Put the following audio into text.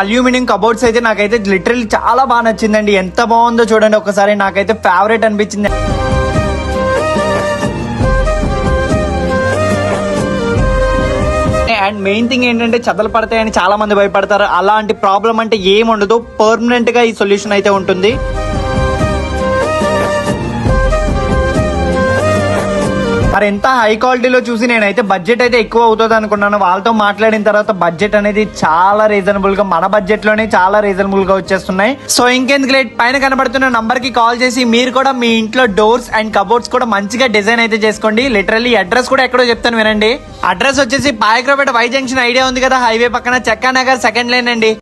Aluminium cupboards అయితే నాకైతే literally చాలా బాగా నచ్చిందండి. ఎంత బాగుందో చూడండి ఒకసారి, నాకైతే ఫేవరెట్ అనిపించింది. అండ్ మెయిన్ థింగ్ ఏంటంటే చెదలు పడతాయని చాలా మంది భయపడతారు. అలాంటి ప్రాబ్లం అంటే ఏం ఉండదు, పర్మనెంట్ గా ఈ సొల్యూషన్ అయితే ఉంటుంది. మరి ఎంత హై క్వాలిటీలో చూసి నేనైతే బడ్జెట్ అయితే ఎక్కువ అవుతుంది అనుకున్నాను. వాళ్ళతో మాట్లాడిన తర్వాత బడ్జెట్ అనేది చాలా రీజనబుల్ గా, మన బడ్జెట్ లోనే చాలా రీజనబుల్ గా వచ్చేస్తున్నాయి. సో ఇంకెందుకు లేట్, పైన కనబడుతున్న నంబర్ కి కాల్ చేసి మీరు కూడా మీ ఇంట్లో డోర్స్ అండ్ కబోర్డ్స్ కూడా మంచిగా డిజైన్ అయితే చేసుకోండి. లిటరల్లీ అడ్రస్ కూడా ఎక్కడో చెప్తాను వినండి. అడ్రస్ వచ్చేసి పాయక్రాపేట వై జంక్షన్ ఐడియా ఉంది కదా, హైవే పక్కన చెక్కా నగర్ 2nd లైన్ అండి.